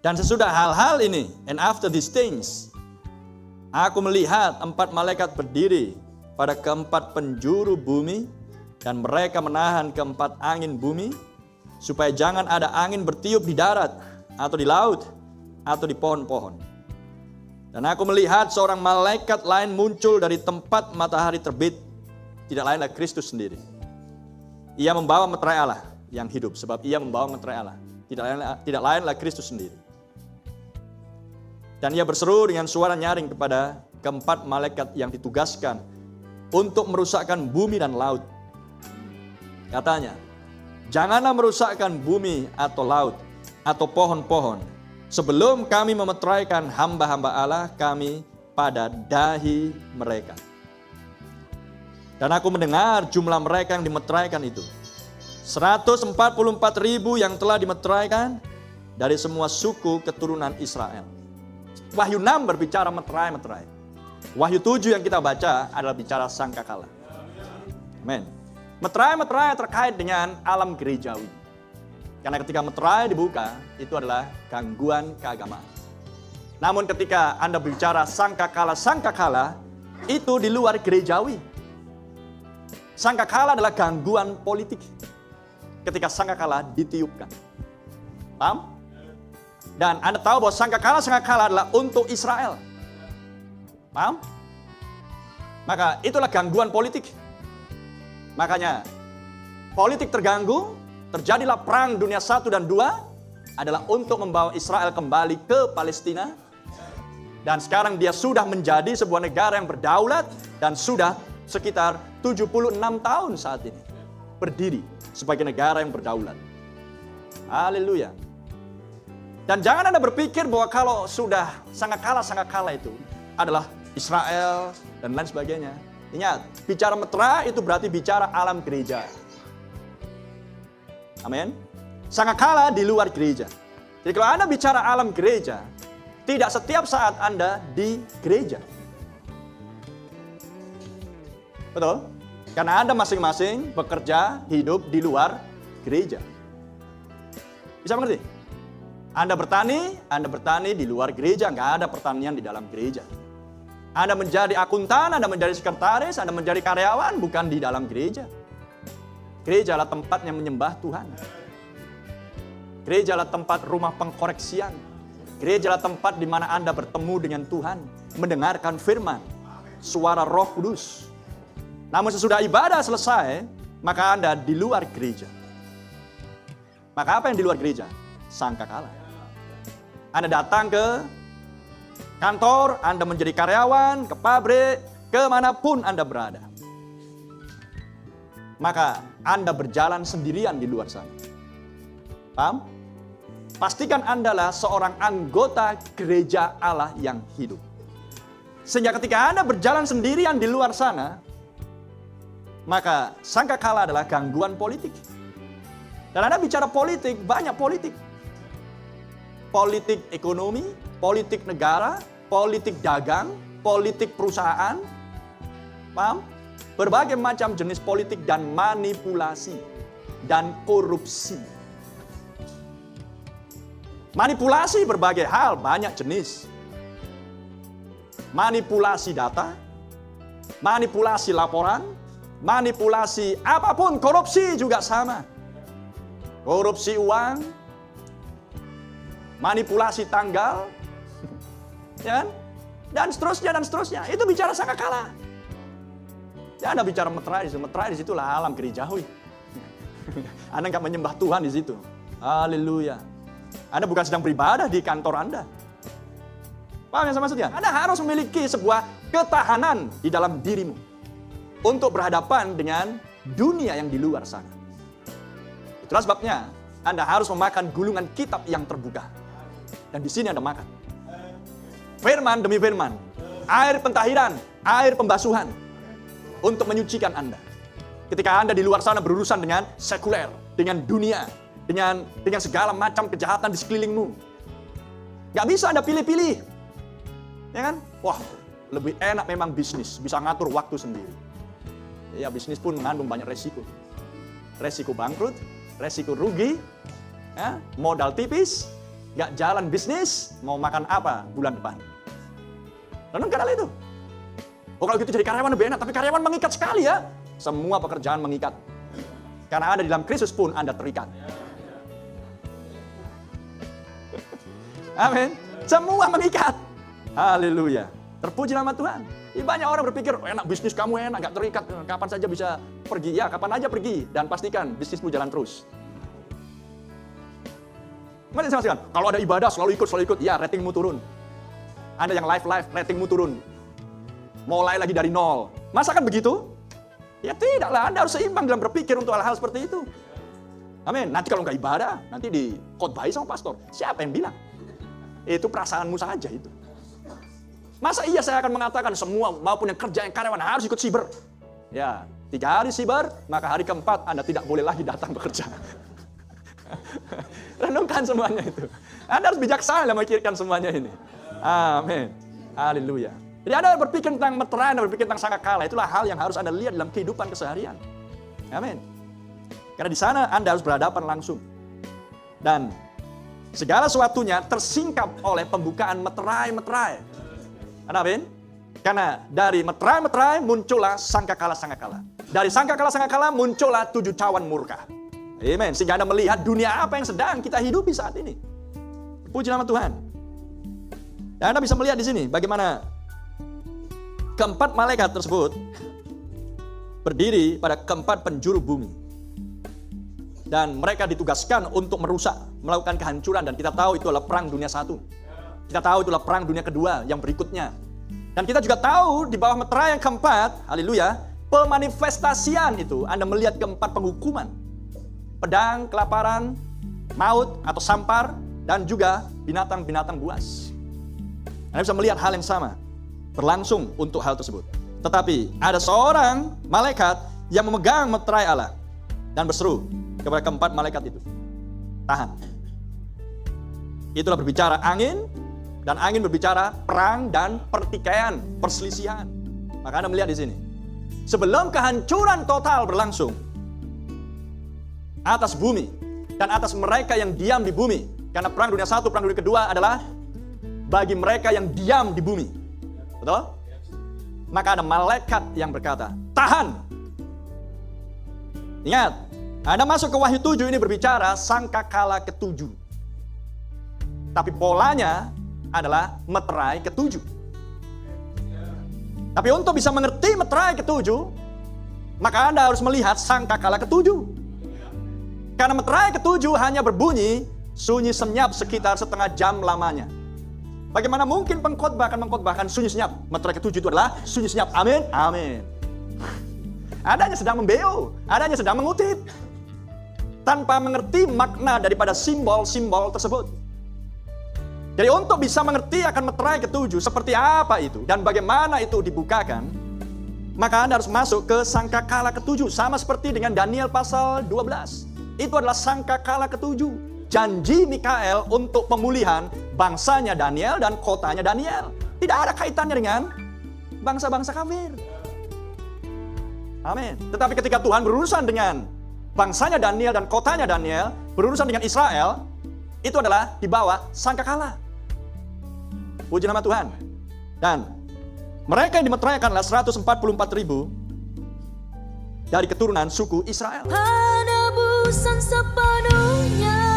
Dan sesudah hal-hal ini, and after these things, aku melihat 4 malaikat berdiri pada keempat penjuru bumi, dan mereka menahan keempat angin bumi, supaya jangan ada angin bertiup di darat, atau di laut, atau di pohon-pohon. Dan aku melihat seorang malaikat lain muncul dari tempat matahari terbit, tidak lainlah Kristus sendiri. Ia membawa meterai Allah yang hidup, sebab ia membawa meterai Allah, tidak lainlah Kristus sendiri. Dan ia berseru dengan suara nyaring kepada keempat malaikat yang ditugaskan untuk merusakkan bumi dan laut. Katanya, janganlah merusakkan bumi atau laut atau pohon-pohon sebelum kami memeteraikan hamba-hamba Allah kami pada dahi mereka. Dan aku mendengar jumlah mereka yang dimeteraikan itu. 144.000 yang telah dimeteraikan dari semua suku keturunan Israel. Wahyu 6 berbicara meterai-meterai. Wahyu 7 yang kita baca adalah bicara sangkakala. Amin. Meterai-meterai terkait dengan alam gerejawi. Karena ketika meterai dibuka, itu adalah gangguan keagamaan. Namun ketika Anda bicara sangkakala, itu di luar gerejawi. Sangkakala adalah gangguan politik. Ketika sangkakala ditiupkan. Paham? Dan Anda tahu bahwa sangkakala adalah untuk Israel. Paham? Maka itulah gangguan politik. Makanya politik terganggu, terjadilah perang dunia 1 dan 2 adalah untuk membawa Israel kembali ke Palestina. Dan sekarang dia sudah menjadi sebuah negara yang berdaulat dan sudah sekitar 76 tahun saat ini berdiri sebagai negara yang berdaulat. Haleluya. Dan jangan Anda berpikir bahwa kalau sudah sangkakala itu adalah Israel dan lain sebagainya. Ingat, bicara meterai itu berarti bicara alam gereja. Amin. Sangkakala di luar gereja. Jadi kalau Anda bicara alam gereja, tidak setiap saat Anda di gereja. Betul? Karena Anda masing-masing bekerja, hidup di luar gereja. Bisa mengerti? Anda bertani di luar gereja, nggak ada pertanian di dalam gereja. Anda menjadi akuntan, Anda menjadi sekretaris, Anda menjadi karyawan, bukan di dalam gereja. Gereja adalah tempat yang menyembah Tuhan. Gereja adalah tempat rumah pengkoreksian. Gereja adalah tempat di mana Anda bertemu dengan Tuhan, mendengarkan firman, suara Roh Kudus. Namun sesudah ibadah selesai, maka Anda di luar gereja. Maka apa yang di luar gereja? Sangkakala. Anda datang ke kantor, Anda menjadi karyawan, ke pabrik, kemanapun Anda berada. Maka Anda berjalan sendirian di luar sana. Paham? Pastikan Anda lah seorang anggota gereja Allah yang hidup. Sehingga ketika Anda berjalan sendirian di luar sana, maka sangkakala adalah gangguan politik. Dan Anda bicara politik, banyak politik. Politik ekonomi, politik negara, politik dagang, politik perusahaan. Paham? Berbagai macam jenis politik dan manipulasi dan korupsi. Manipulasi berbagai hal, banyak jenis. Manipulasi data, manipulasi laporan, manipulasi apapun, korupsi juga sama. Korupsi uang, manipulasi tanggal, ya, dan seterusnya. Itu bicara sangkakala. Ya, Anda bicara meterai di situlah alam gerejawi. Anda nggak menyembah Tuhan di situ. Haleluya. Anda bukan sedang beribadah di kantor Anda. Paham yang saya maksudnya? Anda harus memiliki sebuah ketahanan di dalam dirimu untuk berhadapan dengan dunia yang di luar sana. Itulah sebabnya Anda harus memakan gulungan kitab yang terbuka. Dan di sini Anda makan. Firman demi firman. Air pentahiran, air pembasuhan. Untuk menyucikan Anda. Ketika Anda di luar sana berurusan dengan sekuler, dengan dunia, dengan segala macam kejahatan di sekelilingmu. Gak bisa Anda pilih-pilih. Ya kan? Wah, lebih enak memang bisnis. Bisa ngatur waktu sendiri. Ya, bisnis pun mengandung banyak resiko. Resiko bangkrut, resiko rugi, ya, modal tipis, nggak jalan bisnis, mau makan apa bulan depan? Renungkan hal itu. Oh kalau gitu jadi karyawan lebih enak, tapi karyawan mengikat sekali ya. Semua pekerjaan mengikat. Karena Anda di dalam Kristus pun Anda terikat. Amin. Semua mengikat. Haleluya. Terpuji nama Tuhan. Banyak orang berpikir, oh, enak bisnis kamu enak, gak terikat, kapan saja bisa pergi. Ya, kapan aja pergi. Dan pastikan bisnismu jalan terus. Mari saya pastikan, kalau ada ibadah selalu ikut. Ya, ratingmu turun. Anda yang live, ratingmu turun. Mulai lagi dari nol. Masa kan begitu? Ya tidaklah, Anda harus seimbang dalam berpikir untuk hal-hal seperti itu. Amin. Nanti kalau nggak ibadah, nanti dikhotbahi sama pastor. Siapa yang bilang? Itu perasaanmu saja itu. Masa iya saya akan mengatakan semua maupun yang kerja yang karyawan harus ikut siber? Ya, 3 hari siber, maka hari keempat Anda tidak boleh lagi datang bekerja. Renungkan semuanya itu. Anda harus bijaksana dalam memikirkan semuanya ini. Amin. Haleluya. Jadi Anda berpikir tentang meterai, Anda berpikir tentang sangkakala. Itulah hal yang harus Anda lihat dalam kehidupan keseharian. Amin. Karena di sana Anda harus berhadapan langsung. Dan segala sesuatunya tersingkap oleh pembukaan meterai. Amin. Karena dari meterai muncullah sangkakala. Dari sangkakala muncullah 7 cawan murka. Amin. Sehingga Anda melihat dunia apa yang sedang kita hidupi saat ini. Puji nama Tuhan. Dan Anda bisa melihat di sini bagaimana keempat malaikat tersebut berdiri pada keempat penjuru bumi. Dan mereka ditugaskan untuk merusak, melakukan kehancuran. Dan kita tahu itu adalah perang dunia 1. Kita tahu itulah perang dunia kedua yang berikutnya. Dan kita juga tahu di bawah meterai yang keempat, haleluya, pemanifestasian itu, Anda melihat keempat penghukuman. Pedang, kelaparan, maut atau sampar, dan juga binatang-binatang buas. Anda bisa melihat hal yang sama berlangsung untuk hal tersebut. Tetapi ada seorang malaikat yang memegang meterai Allah dan berseru kepada keempat malaikat itu, tahan. Itulah berbicara angin, dan angin berbicara perang dan pertikaian, perselisihan. Maka Anda melihat di sini, sebelum kehancuran total berlangsung atas bumi dan atas mereka yang diam di bumi, karena perang dunia 1, perang dunia kedua adalah bagi mereka yang diam di bumi. Betul? Maka ada malaikat yang berkata, tahan. Ingat, Anda masuk ke Wahyu 7 ini berbicara sangkakala ke-7. Tapi polanya adalah meterai ke-7. Tapi untuk bisa mengerti meterai ke-7, maka Anda harus melihat sangkakala ke-7. Karena meterai ke-7 hanya berbunyi sunyi senyap sekitar setengah jam lamanya. Bagaimana mungkin pengkhotbah akan mengkhotbahkan sunyi senyap? Meterai ke-7 itu adalah sunyi senyap. Amin. Amin. Adanya sedang membeo, adanya sedang mengutip, tanpa mengerti makna daripada simbol-simbol tersebut. Jadi untuk bisa mengerti akan meterai ke-7 seperti apa itu dan bagaimana itu dibukakan, maka Anda harus masuk ke sangkakala ke-7. Sama seperti dengan Daniel pasal 12. Itu adalah sangkakala ke-7. Janji Mikael untuk pemulihan bangsanya Daniel dan kotanya Daniel. Tidak ada kaitannya dengan bangsa-bangsa kafir. Amin. Tetapi ketika Tuhan berurusan dengan bangsanya Daniel dan kotanya Daniel, berurusan dengan Israel, itu adalah di bawah sangkakala. Puji nama Tuhan. Dan mereka yang dimeteraikan adalah 144.000 dari keturunan suku Israel. Penebusan sepenuhnya